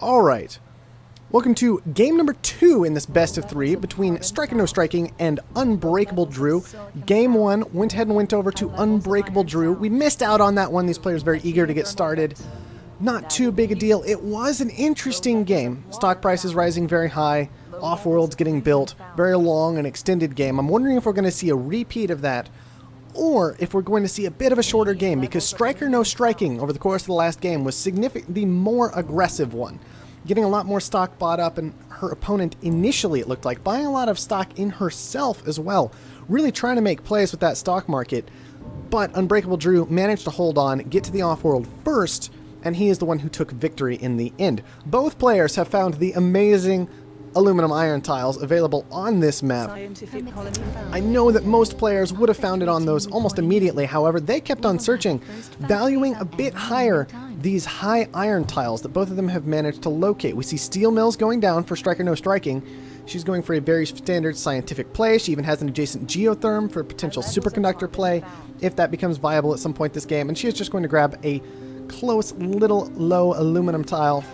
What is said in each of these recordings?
Alright, welcome to game number 2 in this best of 3 between StrykerNoStriking and UnbreakableDrew. Game 1 went ahead and went over to UnbreakableDrew. We missed out on that one. These players very eager to get started. Not too big a deal. It was an interesting game. Stock prices rising very high. Offworld's getting built. Very long and extended game. I'm wondering if we're going to see a repeat of that, or if we're going to see a bit of a shorter game, because StrykerNoStriking over the course of the last game was significantly more aggressive one. Getting a lot more stock bought up, and her opponent initially, it looked like, buying a lot of stock in herself as well. Really trying to make plays with that stock market. But UnbreakableDrew managed to hold on, get to the Offworld first, and he is the one who took victory in the end. Both players have found the amazing aluminum iron tiles available on this map. I know that most players would have found it on those almost immediately. However, they kept on searching, valuing a bit higher these high iron tiles that both of them have managed to locate. We see steel mills going down for StrykerNoStriking. She's going for a very standard scientific play. She even has an adjacent geotherm for a potential superconductor play if that becomes viable at some point this game. And she is just going to grab a close little low aluminum tile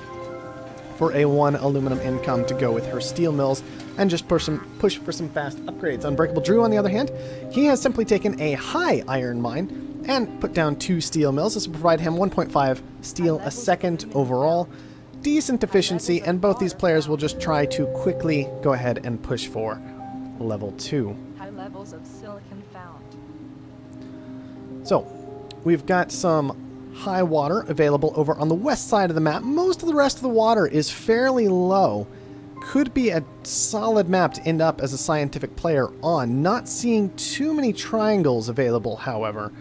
for a 1 aluminum income to go with her steel mills and just push for some fast upgrades. UnbreakableDrew, on the other hand, he has simply taken a high iron mine and put down 2 steel mills. This will provide him 1.5 steel a second overall. Decent efficiency, and both these players will just try to quickly go ahead and push for level 2. High levels of silicon found. So, we've got some high water available over on the west side of the map. Most of the rest of the water is fairly low. Could be a solid map to end up as a scientific player on. Not seeing too many triangles available, however.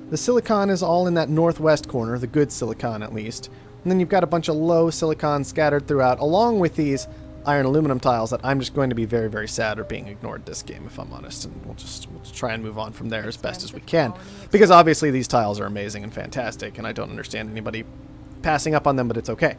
The silicon is all in that northwest corner, the good silicon at least. And then you've got a bunch of low silicon scattered throughout, along with these iron aluminum tiles that I'm just going to be very, very sad are being ignored this game, if I'm honest. And we'll just try and move on from there as best as we can. Because obviously these tiles are amazing and fantastic, and I don't understand anybody passing up on them, but it's okay.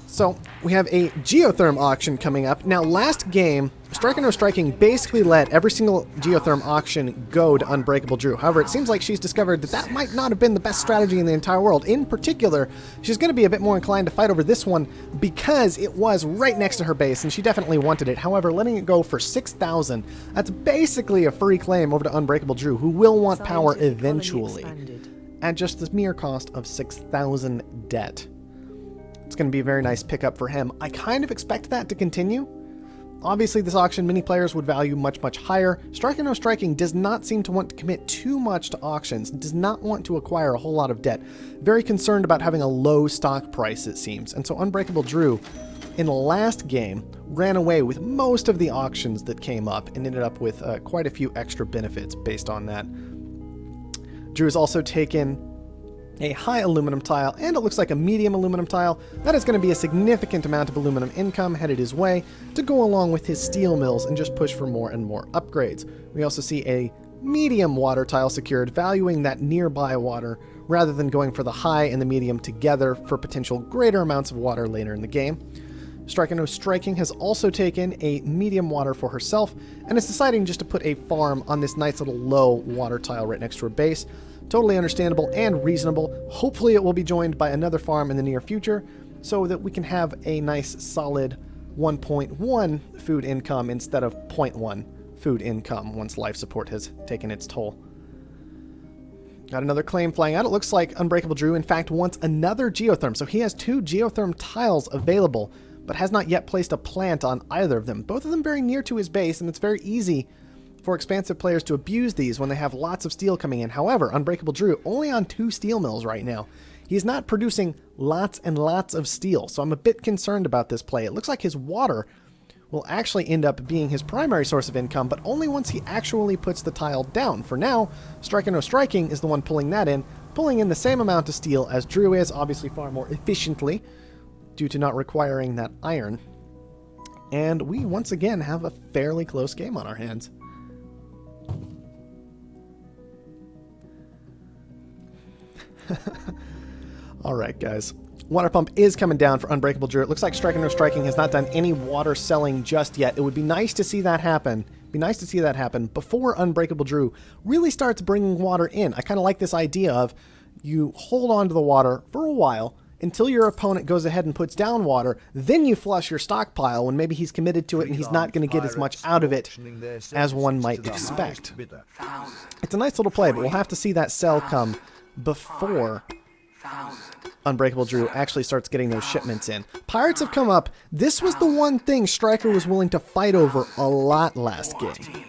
So, we have a geotherm auction coming up. Now, last game, StrykerNoStriking basically let every single geotherm auction go to UnbreakableDrew. However, it seems like she's discovered that that might not have been the best strategy in the entire world. In particular, she's going to be a bit more inclined to fight over this one because it was right next to her base, and she definitely wanted it. However, letting it go for 6,000, that's basically a free claim over to UnbreakableDrew, who will want power eventually, at just the mere cost of 6,000 debt. It's going to be a very nice pickup for him. I kind of expect that to continue. Obviously, this auction, many players would value much, much higher. StrykerNoStriking does not seem to want to commit too much to auctions, does not want to acquire a whole lot of debt. Very concerned about having a low stock price, it seems. And so UnbreakableDrew, in the last game, ran away with most of the auctions that came up and ended up with quite a few extra benefits based on that. Drew has also taken a high aluminum tile, and it looks like a medium aluminum tile. That is going to be a significant amount of aluminum income headed his way to go along with his steel mills and just push for more and more upgrades. We also see a medium water tile secured, valuing that nearby water rather than going for the high and the medium together for potential greater amounts of water later in the game. StrykerNoStriking has also taken a medium water for herself and is deciding just to put a farm on this nice little low water tile right next to her base. Totally understandable and reasonable. Hopefully it will be joined by another farm in the near future so that we can have a nice solid 1.1 food income instead of 0.1 food income once life support has taken its toll. Got another claim flying out. It looks like UnbreakableDrew, in fact, wants another geotherm. So he has 2 geotherm tiles available, but has not yet placed a plant on either of them. Both of them very near to his base, and it's very easy for expansive players to abuse these when they have lots of steel coming in. However, UnbreakableDrew only on 2 steel mills right now. He's not producing lots and lots of steel, so I'm a bit concerned about this play. It looks like his water will actually end up being his primary source of income, but only once he actually puts the tile down. For now, StrykerNoStriking is the one pulling that in, pulling in the same amount of steel as Drew is, obviously far more efficiently, due to not requiring that iron. And we once again have a fairly close game on our hands. Alright, guys. Water pump is coming down for UnbreakableDrew. It looks like StrykerNoStriking has not done any water selling just yet. It would be nice to see that happen. Before UnbreakableDrew really starts bringing water in. I kind of like this idea of you hold on to the water for a while, until your opponent goes ahead and puts down water. Then you flush your stockpile when maybe he's committed to it and he's not going to get as much out of it as one might expect. It's a nice little play, but we'll have to see that sell come before Unbreakable Drew actually starts getting those shipments in. Pirates have come up. This was the one thing Stryker was willing to fight over a lot last game.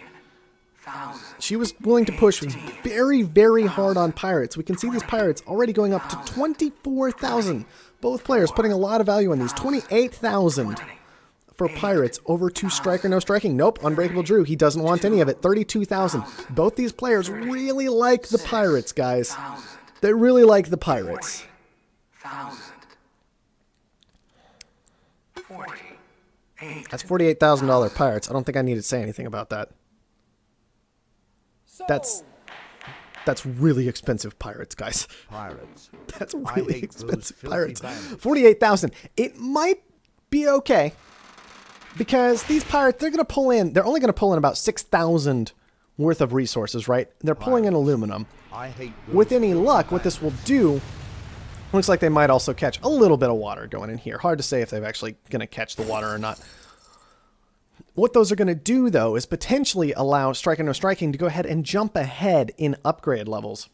She was willing to push very, very hard on Pirates. We can see these Pirates already going up to 24,000. Both players putting a lot of value on these. 28,000 for Pirates over to StrykerNoStriking. Nope, Unbreakable Drew, he doesn't want any of it. 32,000. Both these players really like the Pirates, guys. They really like the Pirates. That's $48,000 Pirates. I don't think I need to say anything about that. That's really expensive Pirates, guys. That's really expensive Pirates. 48,000. It might be okay because these Pirates, they're only going to pull in about 6,000 worth of resources, right? They're pulling in aluminum. With any luck, what this will do, looks like they might also catch a little bit of water going in here. Hard to say if they're actually going to catch the water or not. What those are going to do, though, is potentially allow StrykerNoStriking to go ahead and jump ahead in upgrade levels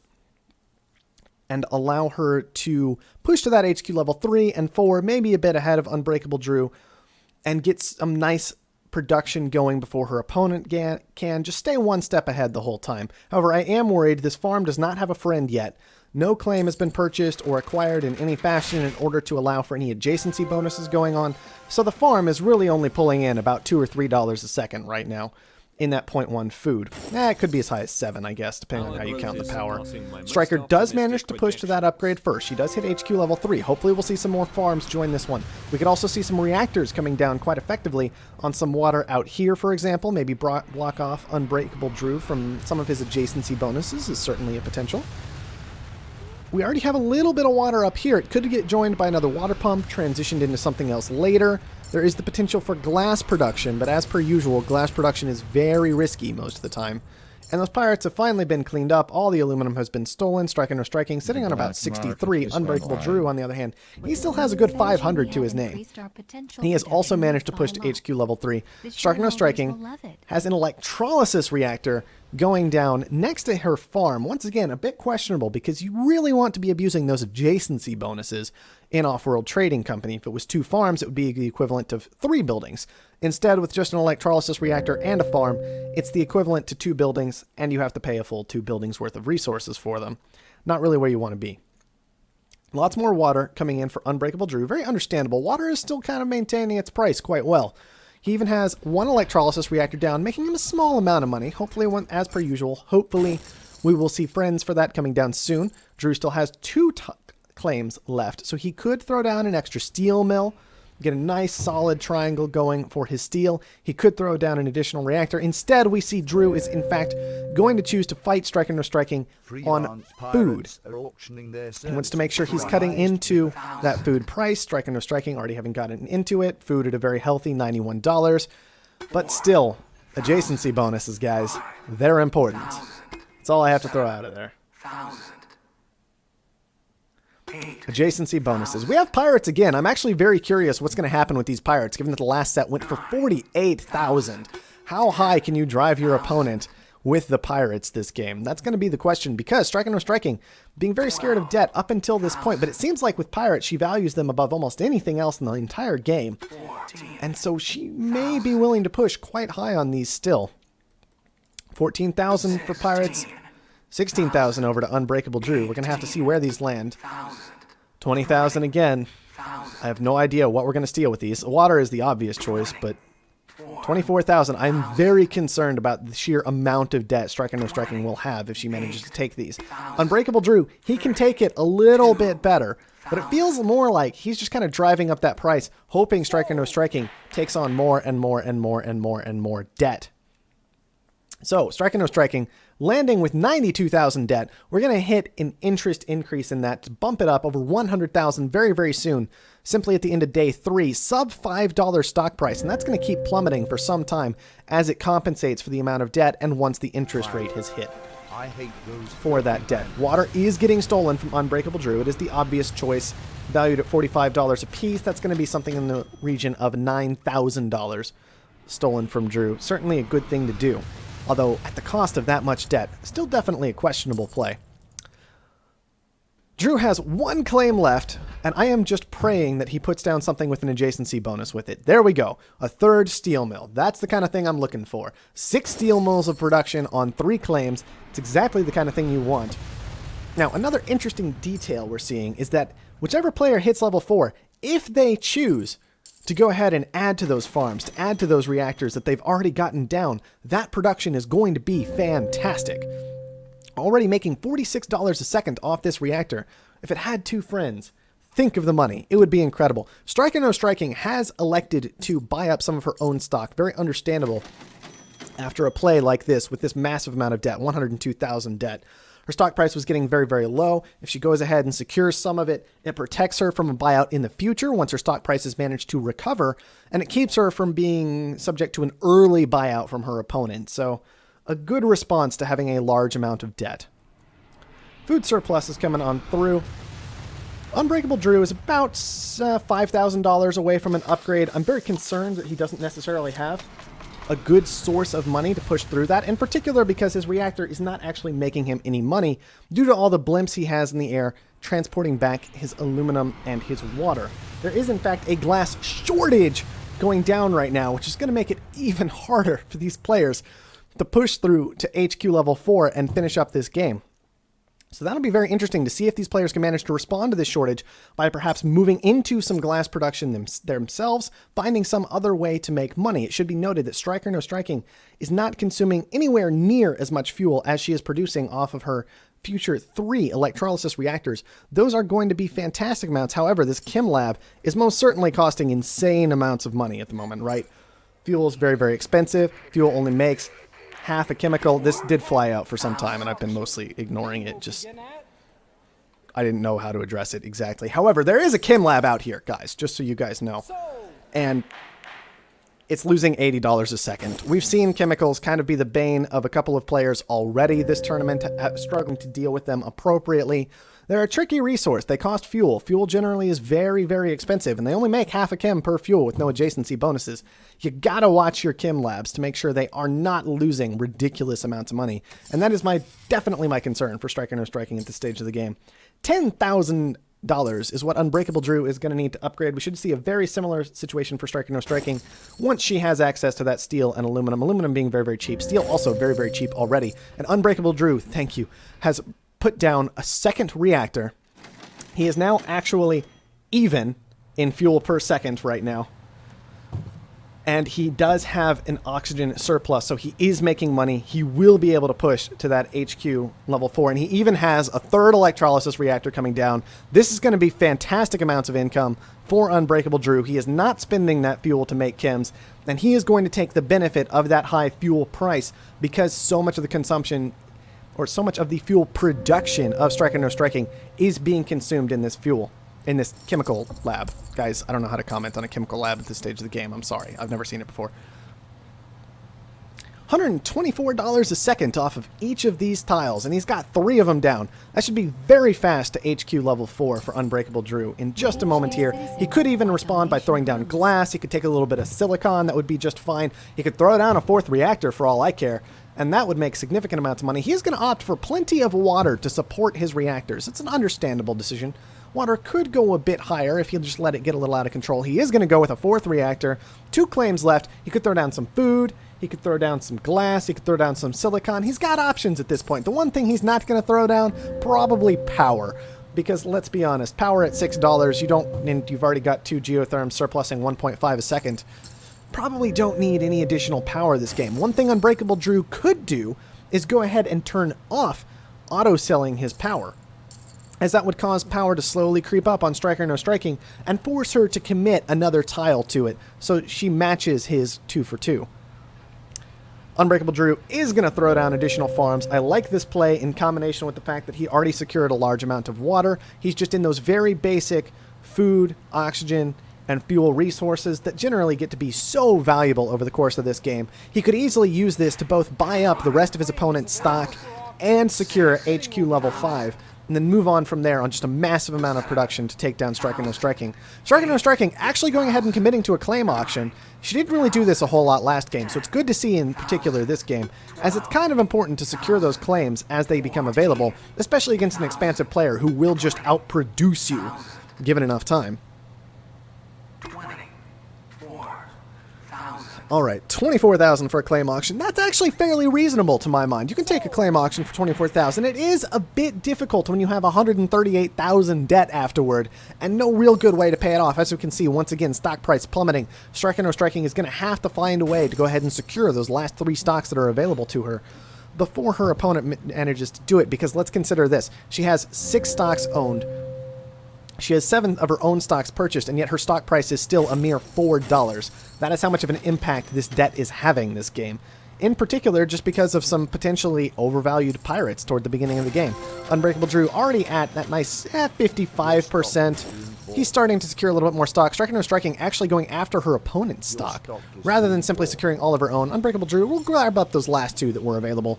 and allow her to push to that HQ level 3 and 4, maybe a bit ahead of Unbreakable Drew, and get some nice production going before her opponent can. Just stay one step ahead the whole time. However, I am worried this farm does not have a friend yet. No claim has been purchased or acquired in any fashion in order to allow for any adjacency bonuses going on, so the farm is really only pulling in about $2 or $3 a second right now in that 0.1 food. It could be as high as 7, I guess, depending on how you count the power. Stryker does manage to push to that upgrade first. She does hit HQ level 3. Hopefully we'll see some more farms join this one. We could also see some reactors coming down quite effectively on some water out here, for example. Maybe block off Unbreakable Drew from some of his adjacency bonuses is certainly a potential. We already have a little bit of water up here. It could get joined by another water pump, transitioned into something else later. There is the potential for glass production, but as per usual, glass production is very risky most of the time. And those pirates have finally been cleaned up. All the aluminum has been stolen. StrykerNoStriking sitting on about 63. Unbreakable Drew, on the other hand, he still has a good 500 to his name. He has also managed to push to HQ level 3. StrykerNoStriking has an electrolysis reactor going down next to her farm. Once again, a bit questionable because you really want to be abusing those adjacency bonuses in Offworld Trading Company. If it was 2 farms, it would be the equivalent of 3 buildings. Instead, with just an electrolysis reactor and a farm, it's the equivalent to 2 buildings, and you have to pay a full 2 buildings worth of resources for them. Not really where you want to be. Lots more water coming in for Unbreakable Drew. Very understandable. Water is still kind of maintaining its price quite well. He even has 1 electrolysis reactor down, making him a small amount of money. Hopefully, as per usual, hopefully we will see friends for that coming down soon. Drew still has 2 claims left, so he could throw down an extra steel mill, get a nice solid triangle going for his steel. He could throw down an additional reactor. Instead, we see Drew is in fact going to choose to fight StrykerNoStriking on food. He wants to make sure he's cutting into that food price. StrykerNoStriking already having gotten into it. Food at a very healthy $91. But still, adjacency bonuses, guys. They're important. That's all I have to throw out of there. Adjacency bonuses. We have pirates again. I'm actually very curious what's going to happen with these pirates, given that the last set went for 48,000. How high can you drive your opponent with the pirates this game? That's going to be the question, because StrykerNoStriking being very scared of debt up until this point, but it seems like with pirates she values them above almost anything else in the entire game. And so she may be willing to push quite high on these still. 14,000 for pirates. 16,000 over to Unbreakable Drew. We're going to have to see where these land. 20,000 again. I have no idea what we're going to steal with these. Water is the obvious choice, but 24,000. I'm very concerned about the sheer amount of debt StrykerNoStriking will have if she manages to take these. Unbreakable Drew, he can take it a little bit better, but it feels more like he's just kind of driving up that price, hoping StrykerNoStriking takes on more and more and more and more and more debt. So, StrykerNoStriking landing with 92,000 debt. We're going to hit an interest increase in that to bump it up over 100,000 very, very soon. Simply at the end of day 3, sub $5 stock price. And that's going to keep plummeting for some time as it compensates for the amount of debt and once the interest rate has hit. for that debt. Water is getting stolen from Unbreakable Drew. It is the obvious choice, valued at $45 a piece. That's going to be something in the region of $9,000 stolen from Drew. Certainly a good thing to do, although at the cost of that much debt, still definitely a questionable play. Drew has one claim left, and I am just praying that he puts down something with an adjacency bonus with it. There we go. A third steel mill. That's the kind of thing I'm looking for. 6 steel mills of production on 3 claims. It's exactly the kind of thing you want. Now, another interesting detail we're seeing is that whichever player hits level 4, if they choose to go ahead and add to those farms, to add to those reactors that they've already gotten down, that production is going to be fantastic. Already making $46 a second off this reactor. If it had 2 friends, think of the money. It would be incredible. StrykerNoStriking has elected to buy up some of her own stock. Very understandable after a play like this with this massive amount of debt, 102,000 debt. Her stock price was getting very, very low. If she goes ahead and secures some of it, it protects her from a buyout in the future once her stock prices manage to recover, and it keeps her from being subject to an early buyout from her opponent. So a good response to having a large amount of debt. Food surplus is coming on through. Unbreakable Drew is about $5,000 away from an upgrade. I'm very concerned that he doesn't necessarily have a good source of money to push through that, in particular because his reactor is not actually making him any money due to all the blimps he has in the air transporting back his aluminum and his water. There is, in fact, a glass shortage going down right now, which is going to make it even harder for these players to push through to HQ level 4 and finish up this game. So that'll be very interesting to see if these players can manage to respond to this shortage by perhaps moving into some glass production themselves, finding some other way to make money. It should be noted that StrykerNoStriking is not consuming anywhere near as much fuel as she is producing off of her future 3 electrolysis reactors. Those are going to be fantastic amounts. However, this chem lab is most certainly costing insane amounts of money at the moment, right? Fuel is very, very expensive. Fuel only makes half a chemical. This did fly out for some time, and I've been mostly ignoring it. Just, I didn't know how to address it exactly. However, there is a chem lab out here, guys, just so you guys know. And it's losing $80 a second. We've seen chemicals kind of be the bane of a couple of players already this tournament, struggling to deal with them appropriately. They're a tricky resource. They cost fuel. Fuel generally is very, very expensive, and they only make half a chem per fuel with no adjacency bonuses. You gotta watch your chem labs to make sure they are not losing ridiculous amounts of money. And that is definitely my concern for StrykerNoStriking at this stage of the game. $10,000 is what Unbreakable Drew is going to need to upgrade. We should see a very similar situation for StrykerNoStriking once she has access to that steel and aluminum. Aluminum being very, very cheap. Steel also very, very cheap already. And Unbreakable Drew, thank you, has put down a second reactor. He is now actually even in fuel per second right now. And he does have an oxygen surplus, so he is making money. He will be able to push to that HQ level 4, and he even has a third electrolysis reactor coming down. This is going to be fantastic amounts of income for Unbreakable Drew. He is not spending that fuel to make chems, and he is going to take the benefit of that high fuel price because so much of the consumption, or so much of the fuel production of StrykerNoStriking is being consumed in this fuel, in this chemical lab. Guys, I don't know how to comment on a chemical lab at this stage of the game. I'm sorry. I've never seen it before. $124 a second off of each of these tiles, and he's got 3 of them down. That should be very fast to HQ level 4 for Unbreakable Drew in just a moment here. He could even respond by throwing down glass. He could take a little bit of silicon. That would be just fine. He could throw down a 4th reactor for all I care, and that would make significant amounts of money. He's going to opt for plenty of water to support his reactors. It's an understandable decision. Water could go a bit higher if you just let it get a little out of control. He is going to go with a 4th reactor. 2 claims left. He could throw down some food. He could throw down some glass. He could throw down some silicon. He's got options at this point. The one thing he's not going to throw down, probably power. Because let's be honest, power at $6, and you've already got 2 geotherms surplusing 1.5 a second. Probably don't need any additional power this game. One thing Unbreakable Drew could do is go ahead and turn off auto-selling his power, as that would cause power to slowly creep up on StrykerNoStriking and force her to commit another tile to it, so she matches his 2 for 2. Unbreakable Drew is going to throw down additional farms. I like this play in combination with the fact that he already secured a large amount of water. He's just in those very basic food, oxygen, and fuel resources that generally get to be so valuable over the course of this game. He could easily use this to both buy up the rest of his opponent's stock and secure HQ level 5, and then move on from there on just a massive amount of production to take down StrykerNoStriking. StrykerNoStriking actually going ahead and committing to a claim auction. She didn't really do this a whole lot last game, so it's good to see in particular this game, as it's kind of important to secure those claims as they become available, especially against an expansive player who will just outproduce you, given enough time. Alright, 24,000 for a claim auction. That's actually fairly reasonable to my mind. You can take a claim auction for 24,000. It is a bit difficult when you have 138,000 debt afterward and no real good way to pay it off. As you can see, once again, stock price plummeting. StrykerNoStriking is going to have to find a way to go ahead and secure those last 3 stocks that are available to her before her opponent manages to do it, because let's consider this. She has 6 stocks owned. She has 7 of her own stocks purchased, and yet her stock price is still a mere $4. That is how much of an impact this debt is having this game. In particular, just because of some potentially overvalued pirates toward the beginning of the game. UnbreakableDrew already at that nice 55%. He's starting to secure a little bit more stock. StrykerNoStriking actually going after her opponent's stock. Rather than simply securing all of her own, UnbreakableDrew will grab up those last 2 that were available.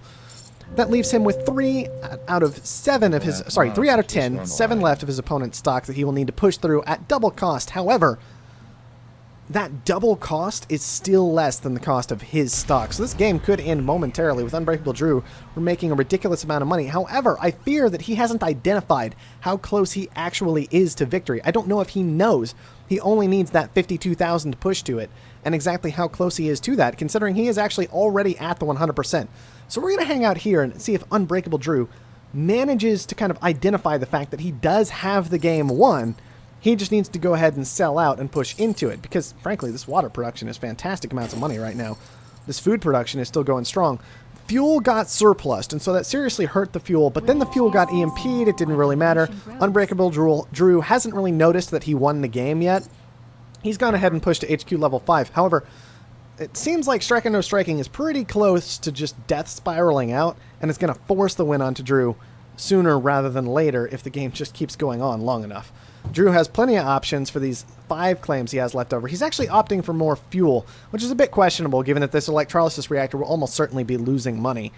That leaves him with 3 out of 7 of his, 3 out of 10, 7 left of his opponent's stocks that he will need to push through at double cost. However, that double cost is still less than the cost of his stock. So this game could end momentarily with UnbreakableDrew making a ridiculous amount of money. However, I fear that he hasn't identified how close he actually is to victory. I don't know if he knows. He only needs that 52,000 to push to it, and exactly how close he is to that, considering he is actually already at the 100%. So we're going to hang out here and see if UnbreakableDrew manages to kind of identify the fact that he does have the game won. He just needs to go ahead and sell out and push into it, because frankly this water production is fantastic amounts of money right now. This food production is still going strong. Fuel got surplused, and so that seriously hurt the fuel, but then the fuel got EMP'd. It didn't really matter. UnbreakableDrew hasn't really noticed that he won the game yet. He's gone ahead and pushed to HQ level 5. However, it seems like StrykerNoStriking is pretty close to just death spiraling out, and it's going to force the win onto Drew sooner rather than later if the game just keeps going on long enough. Drew has plenty of options for these 5 claims he has left over. He's actually opting for more fuel, which is a bit questionable given that this electrolysis reactor will almost certainly be losing money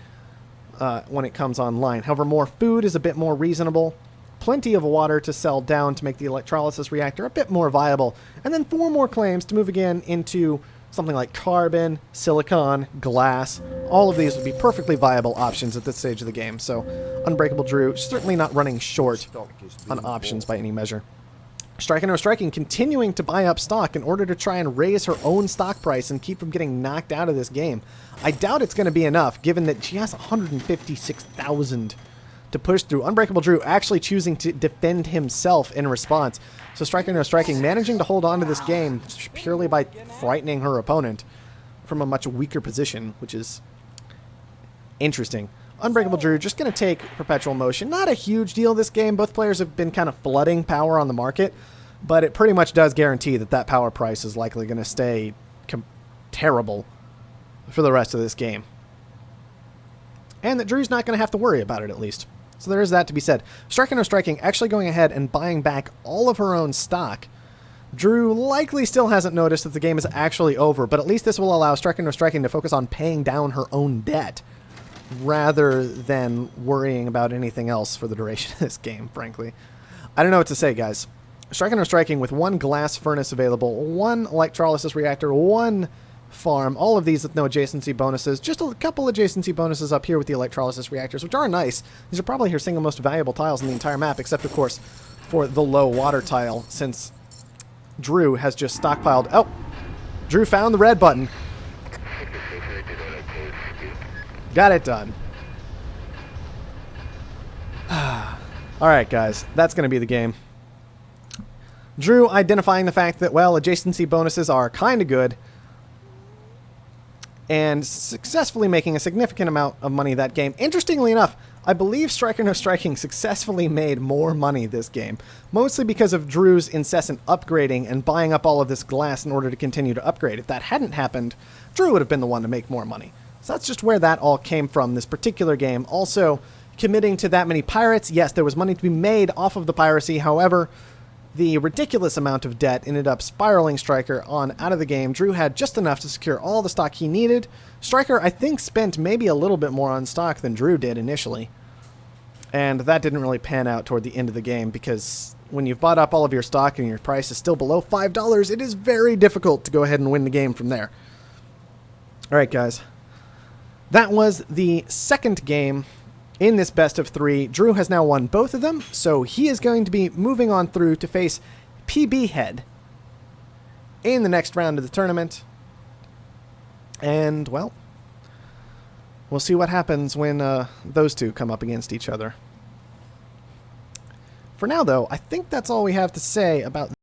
when it comes online. However, more food is a bit more reasonable. Plenty of water to sell down to make the electrolysis reactor a bit more viable. And then 4 more claims to move again into something like carbon, silicon, glass. All of these would be perfectly viable options at this stage of the game. So UnbreakableDrew certainly not running short on options by any measure. StrykerNoStriking continuing to buy up stock in order to try and raise her own stock price and keep from getting knocked out of this game. I doubt it's going to be enough, given that she has 156,000 to push through. UnbreakableDrew actually choosing to defend himself in response. So StrykerNoStriking managing to hold on to this game purely by frightening her opponent from a much weaker position, which is interesting. UnbreakableDrew just going to take Perpetual Motion. Not a huge deal this game. Both players have been kind of flooding power on the market, but it pretty much does guarantee that that power price is likely going to stay terrible for the rest of this game. And that Drew's not going to have to worry about it, at least. So there is that to be said. StrykerNoStriking actually going ahead and buying back all of her own stock. Drew likely still hasn't noticed that the game is actually over, but at least this will allow StrykerNoStriking to focus on paying down her own debt rather than worrying about anything else for the duration of this game, frankly. I don't know what to say, guys. StrykerNoStriking with 1 glass furnace available, 1 electrolysis reactor, 1 farm, all of these with no adjacency bonuses. Just a couple adjacency bonuses up here with the electrolysis reactors, which are nice. These are probably her single most valuable tiles in the entire map, except, of course, for the low water tile, since Drew has just stockpiled. Oh! Drew found the red button. Got it done. Alright, guys. That's going to be the game. Drew identifying the fact that, well, adjacency bonuses are kind of good, and successfully making a significant amount of money that game. Interestingly enough, I believe StrykerNoStriking successfully made more money this game, mostly because of Drew's incessant upgrading and buying up all of this glass in order to continue to upgrade. If that hadn't happened, Drew would have been the one to make more money. So that's just where that all came from, this particular game. Also, committing to that many pirates, yes, there was money to be made off of the piracy. However, the ridiculous amount of debt ended up spiraling Stryker on out of the game. Drew had just enough to secure all the stock he needed. Stryker, I think, spent maybe a little bit more on stock than Drew did initially. And that didn't really pan out toward the end of the game, because when you've bought up all of your stock and your price is still below $5, it is very difficult to go ahead and win the game from there. Alright, guys. That was the second game in this best of 3. Drew has now won both of them, so he is going to be moving on through to face PB Head in the next round of the tournament. And, well, we'll see what happens when those two come up against each other. For now, though, I think that's all we have to say about